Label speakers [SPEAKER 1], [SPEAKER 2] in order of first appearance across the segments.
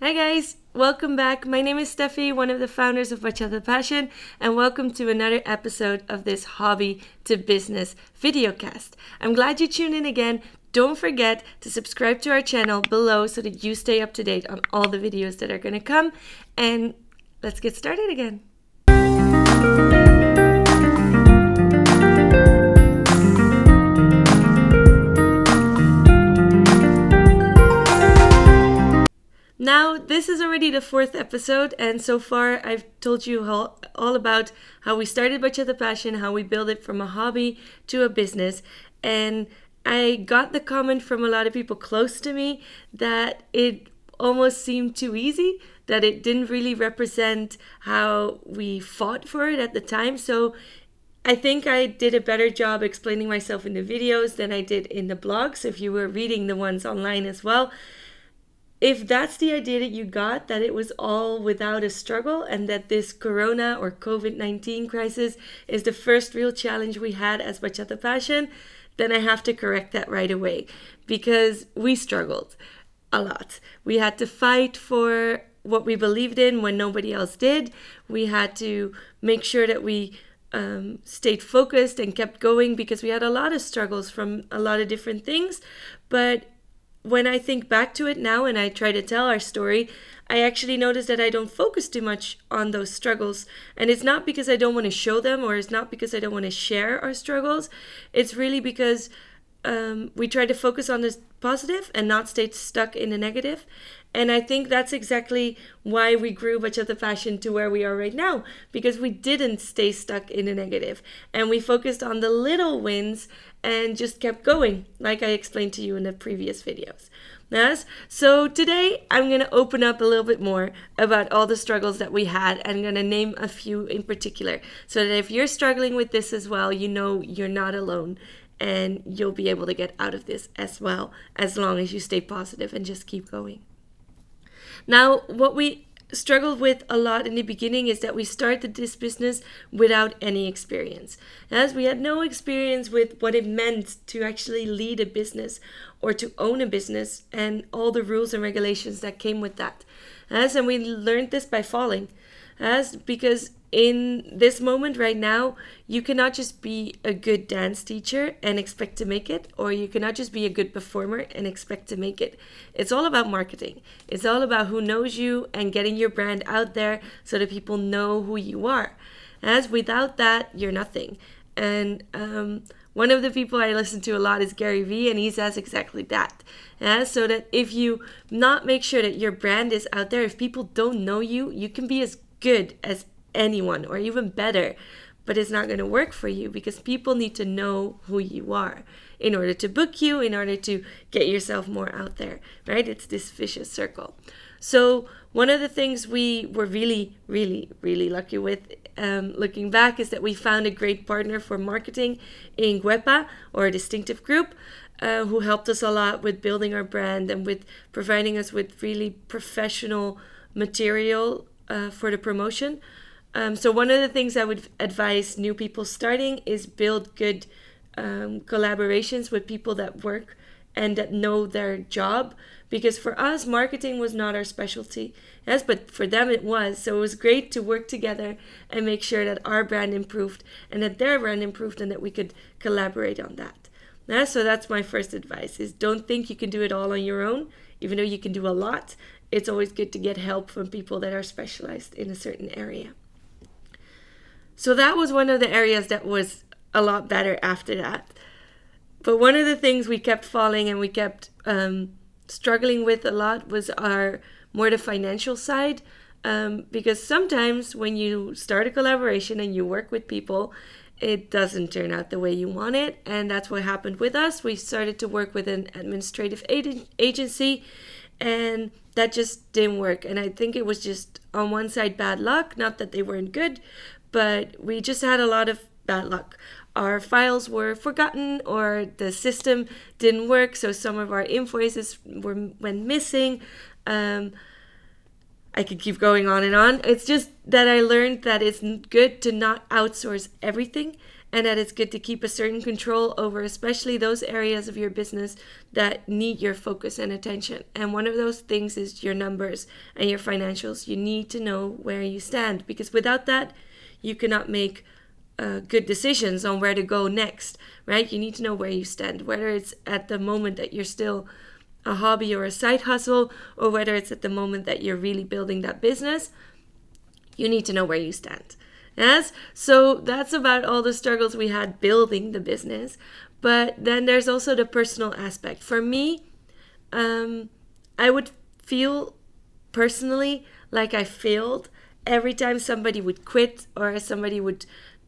[SPEAKER 1] Hi guys, welcome back. My name is Steffie, one of the founders of Bachata Passion, and welcome to another episode of this hobby to business videocast. I'm glad you tuned in again. Don't forget to subscribe to our channel below so that you stay up to date on all the videos that are going to come. And let's get started again. Now, this is already the fourth episode, and so far I've told you all about how we started Bachata Passion, how we built it from a hobby to a business, and I got the comment from a lot of people close to me that it almost seemed too easy, that it didn't really represent how we fought for it at the time. So I think I did a better job explaining myself in the videos than I did in the blogs, if you were reading the ones online as well. If that's the idea that you got, that it was all without a struggle and that this Corona or COVID-19 crisis is the first real challenge we had as Bachata Passion, then I have to correct that right away, because we struggled a lot. We had to fight for what we believed in when nobody else did. We had to make sure that we stayed focused and kept going, because we had a lot of struggles from a lot of different things. But when I think back to it now and I try to tell our story, I actually notice that I don't focus too much on those struggles. And it's not because I don't want to show them, or it's not because I don't want to share our struggles. It's really because we try to focus on the positive and not stay stuck in the negative. And I think that's exactly why we grew Bachata Passion to where we are right now, because we didn't stay stuck in the negative and we focused on the little wins and just kept going, like I explained to you in the previous videos. Yes? So today I'm going to open up a little bit more about all the struggles that we had, and I'm going to name a few in particular, so that if you're struggling with this as well, you know you're not alone and you'll be able to get out of this as well, as long as you stay positive and just keep going. Now, what we struggled with a lot in the beginning is that we started this business without any experience. As we had no experience with what it meant to actually lead a business or to own a business, and all the rules and regulations that came with that. And we learned this by falling. Because in this moment right now, you cannot just be a good dance teacher and expect to make it, or you cannot just be a good performer and expect to make it. It's all about marketing. It's all about who knows you and getting your brand out there so that people know who you are. As without that, you're nothing. And one of the people I listen to a lot is Gary Vee, and he says exactly that. So that if you not make sure that your brand is out there, if people don't know you, you can be as good as anyone or even better, but it's not going to work for you, because people need to know who you are in order to book you, in order to get yourself more out there, right? It's this vicious circle. So one of the things we were really lucky with, looking back, is that we found a great partner for marketing in Guepa, or a distinctive group, who helped us a lot with building our brand and with providing us with really professional material for the promotion. So one of the things I would advise new people starting is build good collaborations with people that work and that know their job, because for us, marketing was not our specialty. Yes, but for them it was. So it was great to work together and make sure that our brand improved and that their brand improved, and that we could collaborate on that. So that's my first advice, is don't think you can do it all on your own. Even though you can do a lot, it's always good to get help from people that are specialized in a certain area. So that was one of the areas that was a lot better after that. But one of the things we kept falling and we kept struggling with a lot was the financial side. Because sometimes when you start a collaboration and you work with people, it doesn't turn out the way you want it. And that's what happened with us. We started to work with an administrative agency, and that just didn't work. And I think it was just on one side bad luck, not that they weren't good, but we just had a lot of bad luck. Our files were forgotten, or the system didn't work, so some of our invoices went missing. I could keep going on and on. It's just that I learned that it's good to not outsource everything and that it's good to keep a certain control over especially those areas of your business that need your focus and attention. And one of those things is your numbers and your financials. You need to know where you stand, because without that, you cannot make good decisions on where to go next, right? You need to know where you stand, whether it's at the moment that you're still a hobby or a side hustle, or whether it's at the moment that you're really building that business. You need to know where you stand. Yes, so that's about all the struggles we had building the business. But then there's also the personal aspect. For me, I would feel personally like I failed every time somebody would quit, or somebody would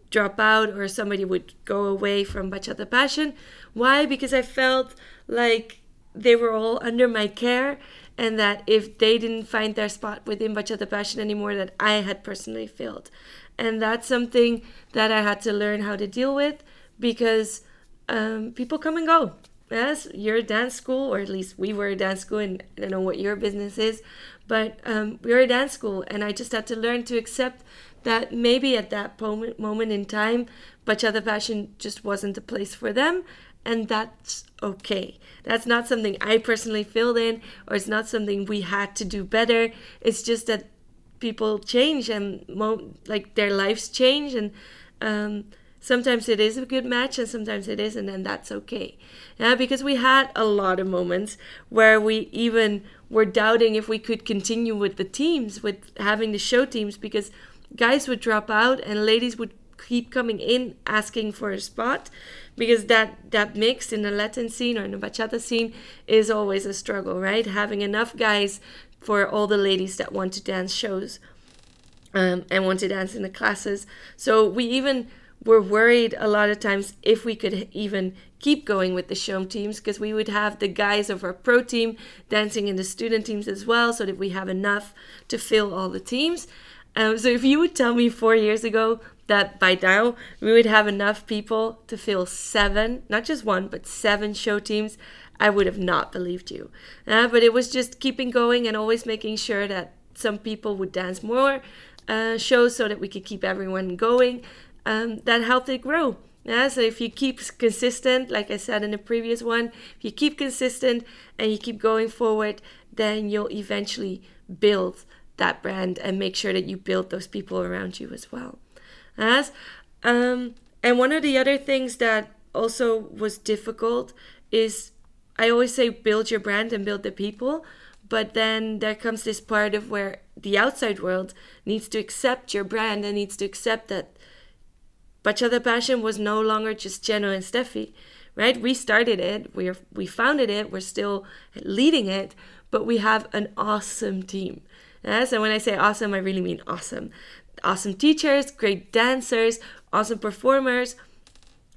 [SPEAKER 1] drop out, or somebody would go away from Bachata Passion. Why? Because I felt like they were all under my care, and that if they didn't find their spot within Bachata Passion anymore, that I had personally failed. And that's something that I had to learn how to deal with, because people come and go. Yes, you're a dance school, or at least we were a dance school, and I don't know what your business is, but we were a dance school, and I just had to learn to accept that maybe at that moment in time, Bachata Passion just wasn't the place for them, and that's okay. That's not something I personally failed in, or it's not something we had to do better. It's just that people change, and like their lives change, and sometimes it is a good match and sometimes it isn't, and that's okay. Yeah, because we had a lot of moments where we even were doubting if we could continue with the teams, with having the show teams, because guys would drop out and ladies would keep coming in asking for a spot, because that mix in the Latin scene or in the bachata scene is always a struggle, right? Having enough guys for all the ladies that want to dance shows and want to dance in the classes. So we even were worried a lot of times if we could even keep going with the show teams, because we would have the guys of our pro team dancing in the student teams as well, so that we have enough to fill all the teams. So if you would tell me 4 years ago that by now we would have enough people to fill 7, not just 1, but 7 show teams, I would have not believed you. But it was just keeping going and always making sure that some people would dance more shows so that we could keep everyone going. That helped it grow. So if you keep consistent, like I said in the previous one, if you keep consistent and you keep going forward, then you'll eventually build that brand and make sure that you build those people around you as well. And one of the other things that also was difficult is, I always say build your brand and build the people, but then there comes this part of where the outside world needs to accept your brand and needs to accept that Bachata Passion was no longer just Jenno and Steffie, right? We started it, we founded it, we're still leading it, but we have an awesome team. So when I say awesome, I really mean awesome. Awesome teachers, great dancers, awesome performers.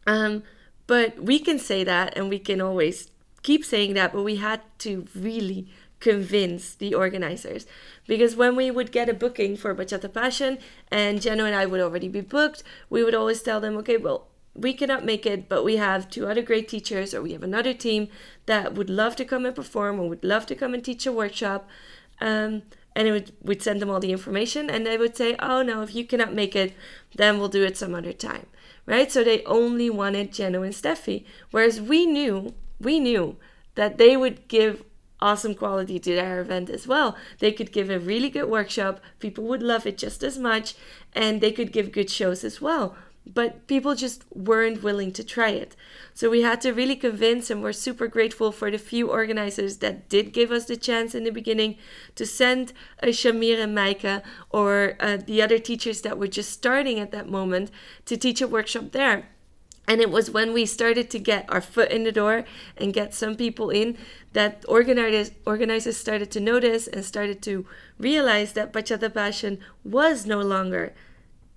[SPEAKER 1] But we can say that, and we can always keep saying that, but we had to really convince the organizers. Because when we would get a booking for Bachata Passion, and Jenno and I would already be booked, we would always tell them, okay, well, we cannot make it, but we have 2 other great teachers, or we have another team that would love to come and perform, or would love to come and teach a workshop. And we'd send them all the information, and they would say, oh no, if you cannot make it, then we'll do it some other time, right? So they only wanted Jenno and Steffie, whereas we knew that they would give awesome quality to their event as well. They could give a really good workshop, people would love it just as much, and they could give good shows as well. But people just weren't willing to try it. So we had to really convince, and we're super grateful for the few organizers that did give us the chance in the beginning to send a Shamir and Maika, or the other teachers that were just starting at that moment, to teach a workshop there. And it was when we started to get our foot in the door and get some people in that organizers started to notice and started to realize that Bachata Passion was no longer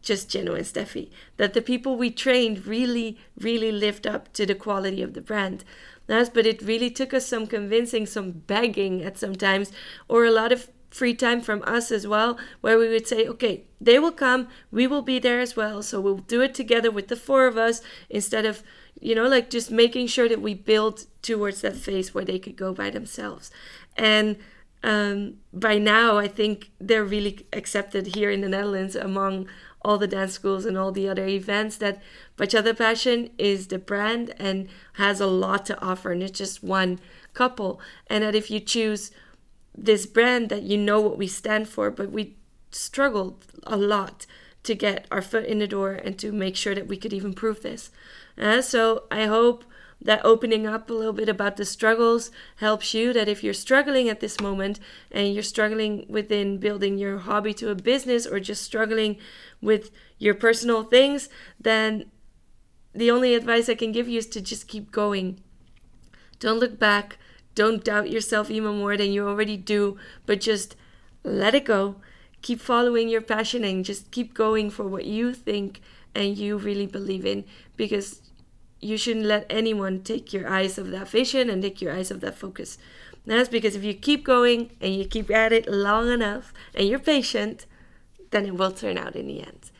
[SPEAKER 1] just Jenno and Steffie, that the people we trained really, really lived up to the quality of the brand. But it really took us some convincing, some begging at some times, or a lot of free time from us as well, where we would say, okay, they will come, we will be there as well, so we'll do it together with the 4 of us, instead of, like just making sure that we build towards that phase where they could go by themselves. And by now, I think they're really accepted here in the Netherlands among all the dance schools and all the other events, that Bachata Passion is the brand and has a lot to offer, and it's just one couple. And that if you choose this brand, that you know what we stand for, but we struggled a lot to get our foot in the door and to make sure that we could even prove this. So I hope that opening up a little bit about the struggles helps you, that if you're struggling at this moment and you're struggling within building your hobby to a business, or just struggling with your personal things, then the only advice I can give you is to just keep going. Don't look back. Don't doubt yourself even more than you already do, but just let it go. Keep following your passion and just keep going for what you think and you really believe in, because you shouldn't let anyone take your eyes of that vision and take your eyes of that focus. And that's because if you keep going and you keep at it long enough and you're patient, then it will turn out in the end.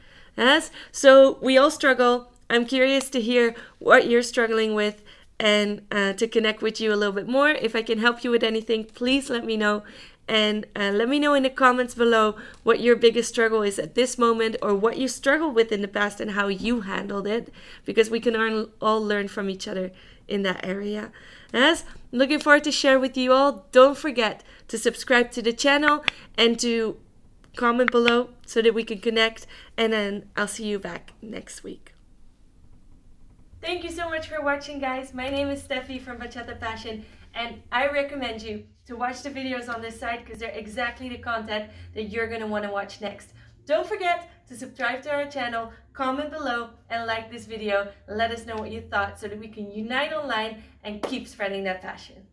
[SPEAKER 1] So we all struggle. I'm curious to hear what you're struggling with and to connect with you a little bit more. If I can help you with anything, please let me know. And let me know in the comments below what your biggest struggle is at this moment, or what you struggled with in the past and how you handled it, because we can all learn from each other in that area. I'm looking forward to share with you all. Don't forget to subscribe to the channel and to comment below so that we can connect. And then I'll see you back next week. Thank you so much for watching, guys. My name is Steffie from Bachata Passion, and I recommend you to watch the videos on this side, because they're exactly the content that you're going to want to watch next. Don't forget to subscribe to our channel, comment below, and like this video. Let us know what you thought so that we can unite online and keep spreading that passion.